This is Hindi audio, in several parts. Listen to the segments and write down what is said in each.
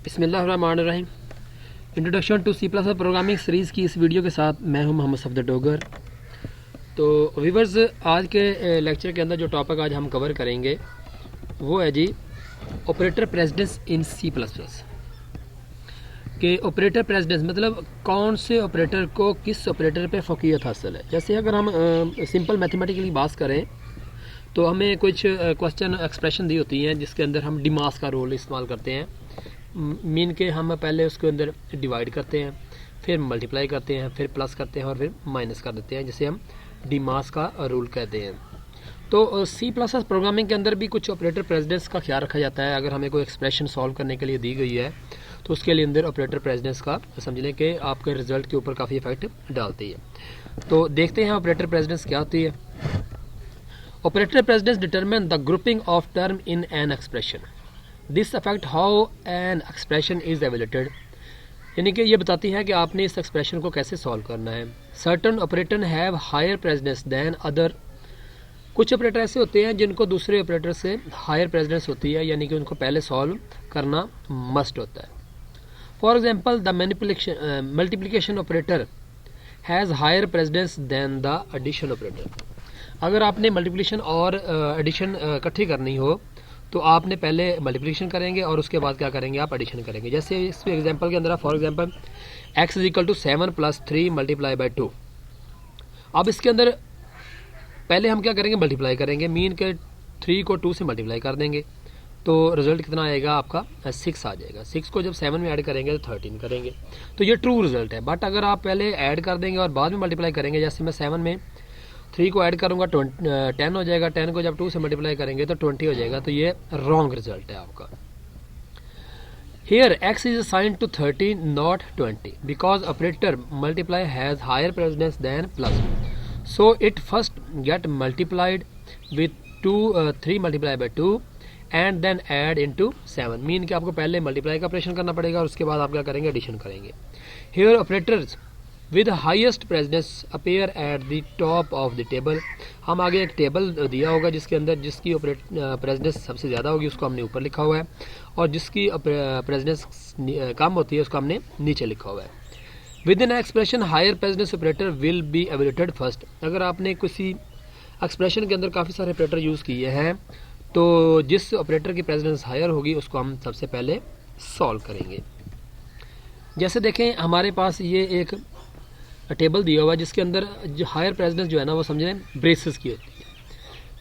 बिस्मिल्लाहिर्रहमानिर्रहीम। Introduction to C plus programming series की इस वीडियो के साथ मैं हूं मोहम्मद सफदर डोगर। तो व्यूअर्स, आज के लेक्चर के अंदर जो टॉपिक आज हम कवर करेंगे वो है जी ऑपरेटर प्रेसिडेंस इन सी प्लस प्लस के। ऑपरेटर प्रेसिडेंस मतलब कौन से ऑपरेटर को किस ऑपरेटर पे फ़ौक़ियत हासिल है। जैसे अगर हम सिंपल मैथमेटिकली बात करें तो हमें कुछ क्वेश्चन एक्सप्रेशन दी होती हैं जिसके अंदर हम डिमास का रोल इस्तेमाल करते हैं। मीन के हम पहले उसके अंदर डिवाइड करते हैं, फिर मल्टीप्लाई करते हैं, फिर प्लस करते हैं और फिर माइनस कर देते हैं, जिसे हम डिमास का रूल कहते हैं। तो सी प्लस प्लस प्रोग्रामिंग के अंदर भी कुछ ऑपरेटर प्रेसिडेंस का ख्याल रखा जाता है। अगर हमें कोई एक्सप्रेशन सॉल्व करने के लिए दी गई है तो उसके लिए अंदर ऑपरेटर प्रेसिडेंस का समझ लें कि आपके रिजल्ट के ऊपर काफ़ी इफेक्ट डालती है। तो देखते हैं ऑपरेटर प्रेसिडेंस क्या होती है। Operator precedence determine the grouping of term in an expression. This affect how an expression is evaluated. यानी कि ये बताती है कि आपने इस एक्सप्रेशन को कैसे सॉल्व करना है। Certain operator have higher precedence than other. कुछ ऑपरेटर ऐसे होते हैं जिनको दूसरे ऑपरेटर से हायर प्रेसिडेंस होती है, यानी कि उनको पहले सॉल्व करना मस्ट होता है। For example the multiplication operator has higher precedence than the addition operator. अगर आपने मल्टीप्लिकेशन और एडिशन इकट्ठी करनी हो तो आपने पहले मल्टीप्लिकेशन करेंगे और उसके बाद क्या करेंगे, आप एडिशन करेंगे। जैसे इस एग्जांपल के अंदर for example x is equal to 7 plus 3 multiply by 2। अब इसके अंदर पहले हम क्या करेंगे, मल्टीप्लाई करेंगे। मीन के 3 को 2 से मल्टीप्लाई कर देंगे तो रिजल्ट कितना आएगा आपका 6 आ जाएगा। 6 को जब 7 में ऐड करेंगे तो 13 करेंगे, तो ये ट्रू रिजल्ट है। बट अगर आप पहले ऐड कर देंगे और बाद में मल्टीप्लाई करेंगे, जैसे मैं 7 में 3 को ऐड करूंगा 10 हो जाएगा, 10 को जब 2 से मल्टीप्लाई करेंगे तो 20 हो जाएगा, तो ये रॉन्ग रिजल्ट है आपका। Here x is assigned to 13 not 20 because operator multiply has higher precedence than plus, so it first get multiplied with 3 multiplied by 2 and then add into 7। Mean कि आपको पहले मल्टीप्लाई का ऑपरेशन करना पड़ेगा और उसके बाद आप क्या करेंगे, एडिशन करेंगे। Here operators with highest precedence appear at the top of the table. हम आगे एक टेबल दिया होगा जिसके अंदर जिसकी प्रेसिडेंस सबसे ज़्यादा होगी उसको हमने ऊपर लिखा हुआ है, और जिसकी प्रेसिडेंस कम होती है उसको हमने नीचे लिखा हुआ है। Within expression higher precedence operator will be evaluated first. अगर आपने किसी एक्सप्रेशन के अंदर काफ़ी सारे ऑपरेटर यूज़ किए हैं तो जिस ऑपरेटर की प्रेसिडेंस हायर होगी उसको हम सबसे पहले सॉल्व करेंगे। जैसे देखें हमारे पास ये एक टेबल दिया हुआ है जिसके अंदर जो हायर प्रेसिडेंस जो है ना वो समझें ब्रेसेस की होती है,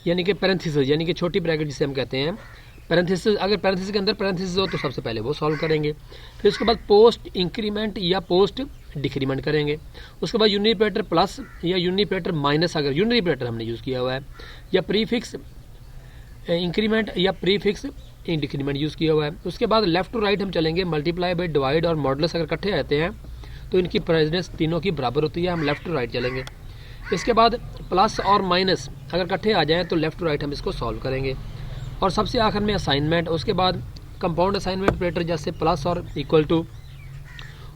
यानी कि पैरेंथेसिस, यानी कि छोटी ब्रैकेट जिसे हम कहते हैं पैरेंथेसिस। अगर पैरेंथेसिस के अंदर पैरेंथेसिस हो तो सबसे पहले वो सॉल्व करेंगे, फिर उसके बाद पोस्ट इंक्रीमेंट या पोस्ट डिक्रीमेंट करेंगे। उसके बाद यूनिपरेटर प्लस या यूनिपरेटर माइनस, अगर यूनिपरेटर हमने यूज़ किया हुआ है, या प्रीफिक्स इंक्रीमेंट या प्रीफिक्स डिक्रीमेंट यूज़ किया हुआ है। उसके बाद लेफ्ट टू राइट हम चलेंगे। मल्टीप्लाई बाई डिवाइड और मॉडुलस अगर इकट्ठे रहते हैं तो इनकी प्रेसिडेंस तीनों की बराबर होती है, हम लेफ्ट टू राइट चलेंगे। इसके बाद प्लस और माइनस अगर इकट्ठे आ जाएं तो लेफ्ट टू राइट हम इसको सॉल्व करेंगे। और सबसे आखिर में असाइनमेंट, उसके बाद कंपाउंड असाइनमेंट ऑपरेटर जैसे प्लस और इक्वल टू,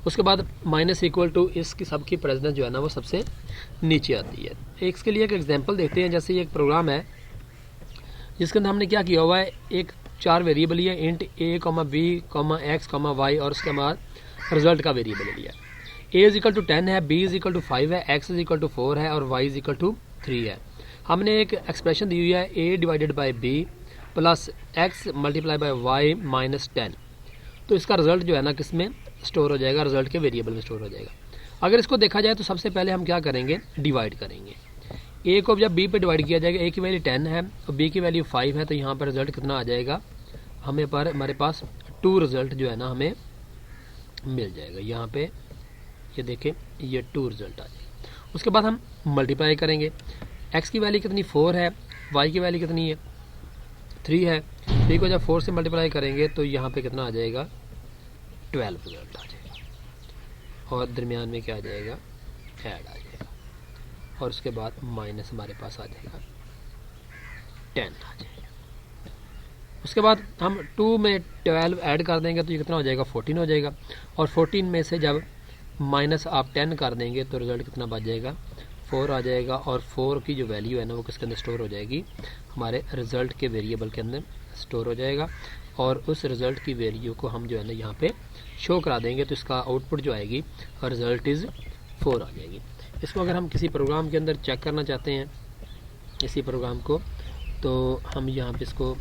उसके बाद माइनस इक्वल टू, इसकी सबकी प्रेसिडेंस जो है ना वो सबसे नीचे आती है। इसके लिए एक एग्जाम्पल देखते हैं। जैसे ये एक प्रोग्राम है जिसके अंदर हमने क्या किया हुआ है, एक 4 वेरिएबल है, int a, b, x, y, और उसके बाद रिजल्ट का वेरिएबल लिया। a इज इक्वल टू 10 है, b इज इक्वल टू 5 है, x इज इक्वल टू 4 है और y इज इक्वल टू 3 है। हमने एक एक्सप्रेशन दी हुई है a divided by b plus x multiply by y minus 10। तो इसका रिजल्ट जो है ना किस में स्टोर हो जाएगा, रिजल्ट के वेरिएबल में स्टोर हो जाएगा। अगर इसको देखा जाए तो सबसे पहले हम क्या करेंगे, डिवाइड करेंगे। a को जब b पे डिवाइड किया जाएगा, a की वैल्यू 10 है और b की वैल्यू 5 है, तो यहाँ पर रिजल्ट कितना आ जाएगा, हमारे पास 2 रिजल्ट जो है ना हमें मिल जाएगा। यहाँ पे ये देखें, ये 2 रिजल्ट आ जाएगा। उसके बाद हम मल्टीप्लाई करेंगे। x की वैल्यू कितनी 4 है, y की वैल्यू कितनी है 3 है। 3 को जब 4 से मल्टीप्लाई करेंगे तो यहाँ पे कितना आ जाएगा, 12 रिजल्ट आ जाएगा। और दरमियान में क्या आ जाएगा, ऐड आ जाएगा। और उसके बाद माइनस हमारे पास आ जाएगा 10 आ जाएगा। उसके बाद हम 2 में 12 ऐड कर देंगे तो ये कितना हो जाएगा, 14 हो जाएगा। और 14 में से जब माइनस आप 10 कर देंगे तो रिजल्ट कितना बच जाएगा, 4 आ जाएगा। और 4 की जो वैल्यू है ना वो किसके अंदर स्टोर हो जाएगी, हमारे रिजल्ट के वेरिएबल के अंदर स्टोर हो जाएगा। और उस रिज़ल्ट की वैल्यू को हम जो है ना यहाँ पे शो करा देंगे, तो इसका आउटपुट जो आएगी रिज़ल्ट इज़ 4 आ जाएगी। इसको अगर हम किसी प्रोग्राम के अंदर चेक करना चाहते हैं इसी प्रोग्राम को, तो हम यहाँ पे इसको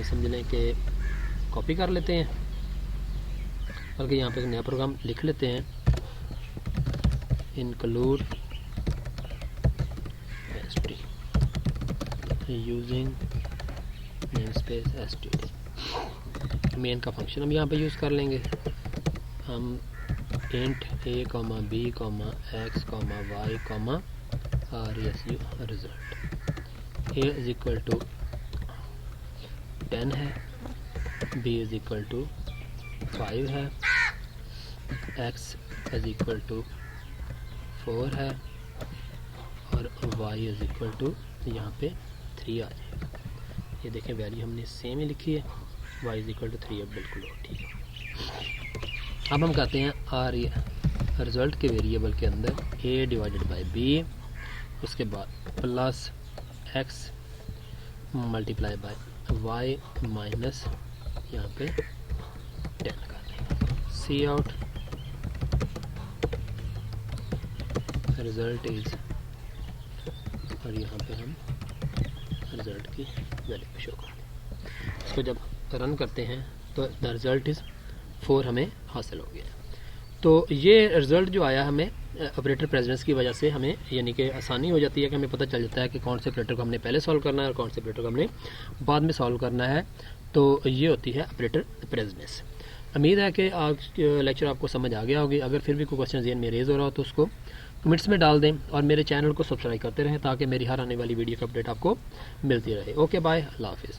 समझ लें कि कॉपी कर लेते हैं, बल्कि यहाँ पे एक नया प्रोग्राम लिख लेते हैं, include using namespace std। Main का फंक्शन हम यहाँ पे यूज़ कर लेंगे। हम int a, b, x, y, rsu result a is equal to 10 है, b इज इक्वल टू 5 है, x इज इक्वल टू 4 है और y इज इक्वल टू यहाँ पे 3 आ जाएगा। ये देखें वैल्यू हमने सेम ही लिखी है, y इज इक्वल टू 3 अब बिल्कुल ठीक है। अब हम कहते हैं आर रिज़ल्ट के वेरिएबल के अंदर a डिवाइडेड बाई b, उसके बाद plus x multiply by y minus यहाँ पे 10 कर देंगे। सी आउट रिज़ल्ट इज़, और यहाँ पे हम रिज़ल्ट की वैल्यू को शो कर दें। इसको जब रन करते हैं तो द रिज़ल्ट इज़ 4 हमें हासिल हो गया। तो ये रिज़ल्ट जो आया हमें ऑपरेटर प्रेजेंस की वजह से हमें यानी कि आसानी हो जाती है कि हमें पता चल जाता है कि कौन से ऑपरेटर को हमने पहले सॉल्व करना है और कौन से ऑपरेटर को हमने बाद में सॉल्व करना है। तो ये होती है ऑपरेटर प्रेजेंस। उम्मीद है कि आज लेक्चर आपको समझ आ गया होगी। अगर फिर भी कोई क्वेश्चन ज़हन में रेज़ हो रहा हो तो उसको कमेंट्स में डाल दें और मेरे चैनल को सब्सक्राइब करते रहें ताकि मेरी हर आने वाली वीडियो का अपडेट आपको मिलती रहे। ओके बाय, अल्लाह हाफिज़।